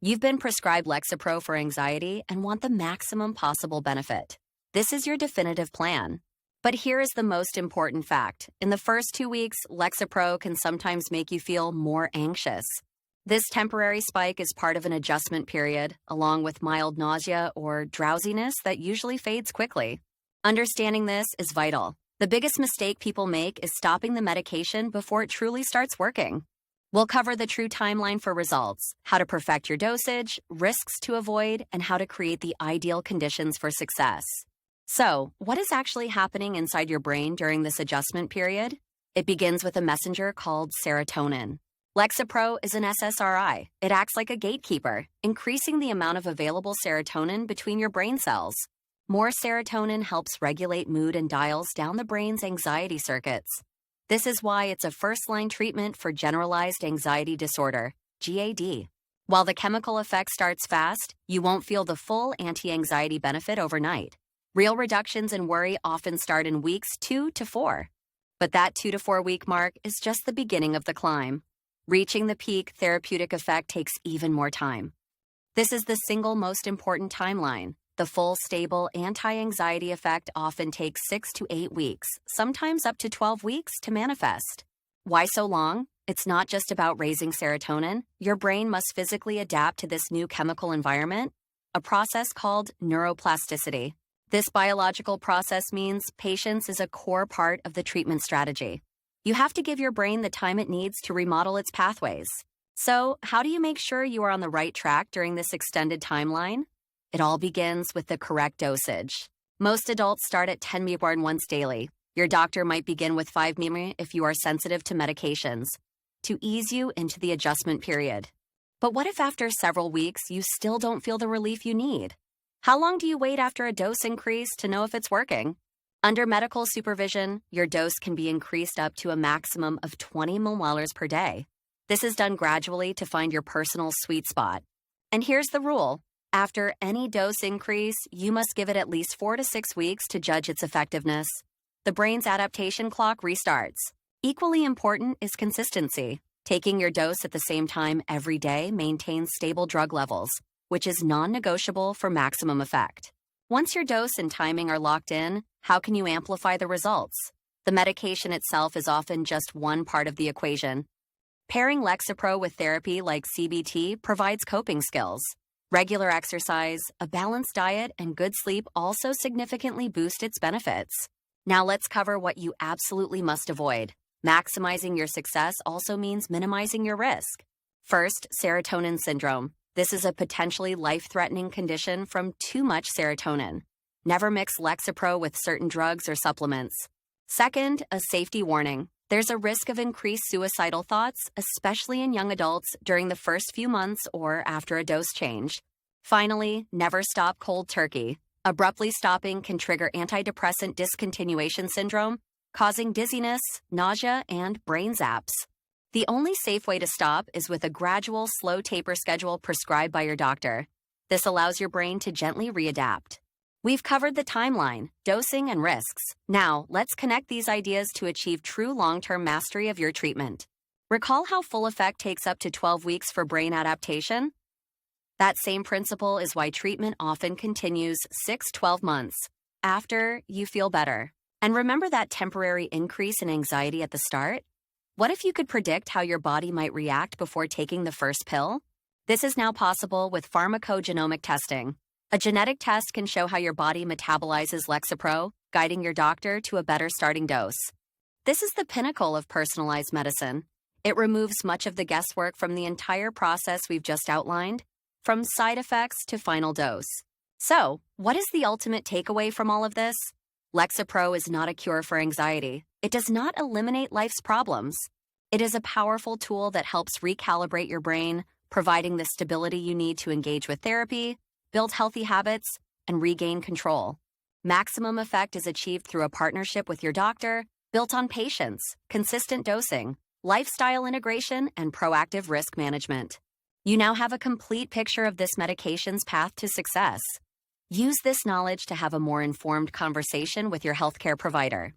You've been prescribed Lexapro for anxiety and want the maximum possible benefit. This is your definitive plan. But here is the most important fact. In the first 2 weeks, Lexapro can sometimes make you feel more anxious. This temporary spike is part of an adjustment period, along with mild nausea or drowsiness that usually fades quickly. Understanding this is vital. The biggest mistake people make is stopping the medication before it truly starts working. We'll cover the true timeline for results, how to perfect your dosage, risks to avoid, and how to create the ideal conditions for success. So, what is actually happening inside your brain during this adjustment period? It begins with a messenger called serotonin. Lexapro is an SSRI. It acts like a gatekeeper, increasing the amount of available serotonin between your brain cells. More serotonin helps regulate mood and dials down the brain's anxiety circuits. This is why it's a first-line treatment for generalized anxiety disorder, GAD. While the chemical effect starts fast, you won't feel the full anti-anxiety benefit overnight. Real reductions in worry often start in weeks 2 to 4. But that 2 to 4 week mark is just the beginning of the climb. Reaching the peak therapeutic effect takes even more time. This is the single most important timeline. The full, stable anti-anxiety effect often takes 6 to 8 weeks, sometimes up to 12 weeks to manifest. Why so long? It's not just about raising serotonin. Your brain must physically adapt to this new chemical environment, a process called neuroplasticity. This biological process means patience is a core part of the treatment strategy. You have to give your brain the time it needs to remodel its pathways. So, how do you make sure you are on the right track during this extended timeline? It all begins with the correct dosage. Most adults start at 10 mg once daily. Your doctor might begin with 5 mg if you are sensitive to medications, to ease you into the adjustment period. But what if after several weeks you still don't feel the relief you need? How long do you wait after a dose increase to know if it's working? Under medical supervision, your dose can be increased up to a maximum of 20 milliliters per day. This is done gradually to find your personal sweet spot. And here's the rule. After any dose increase, you must give it at least 4 to 6 weeks to judge its effectiveness. The brain's adaptation clock restarts. Equally important is consistency. Taking your dose at the same time every day maintains stable drug levels, which is non-negotiable for maximum effect. Once your dose and timing are locked in, how can you amplify the results? The medication itself is often just one part of the equation. Pairing Lexapro with therapy like CBT provides coping skills. Regular exercise, a balanced diet, and good sleep also significantly boost its benefits. Now let's cover what you absolutely must avoid. Maximizing your success also means minimizing your risk. First, serotonin syndrome. This is a potentially life-threatening condition from too much serotonin. Never mix Lexapro with certain drugs or supplements. Second, a safety warning. There's a risk of increased suicidal thoughts, especially in young adults during the first few months or after a dose change. Finally, never stop cold turkey. Abruptly stopping can trigger antidepressant discontinuation syndrome, causing dizziness, nausea, and brain zaps. The only safe way to stop is with a gradual, slow taper schedule prescribed by your doctor. This allows your brain to gently readapt. We've covered the timeline, dosing, and risks. Now, let's connect these ideas to achieve true long-term mastery of your treatment. Recall how full effect takes up to 12 weeks for brain adaptation? That same principle is why treatment often continues 6-12 months after you feel better. And remember that temporary increase in anxiety at the start? What if you could predict how your body might react before taking the first pill? This is now possible with pharmacogenomic testing. A genetic test can show how your body metabolizes Lexapro, guiding your doctor to a better starting dose. This is the pinnacle of personalized medicine. It removes much of the guesswork from the entire process we've just outlined, from side effects to final dose. So, what is the ultimate takeaway from all of this? Lexapro is not a cure for anxiety. It does not eliminate life's problems. It is a powerful tool that helps recalibrate your brain, providing the stability you need to engage with therapy, build healthy habits, and regain control. Maximum effect is achieved through a partnership with your doctor, built on patience, consistent dosing, lifestyle integration, and proactive risk management. You now have a complete picture of this medication's path to success. Use this knowledge to have a more informed conversation with your healthcare provider.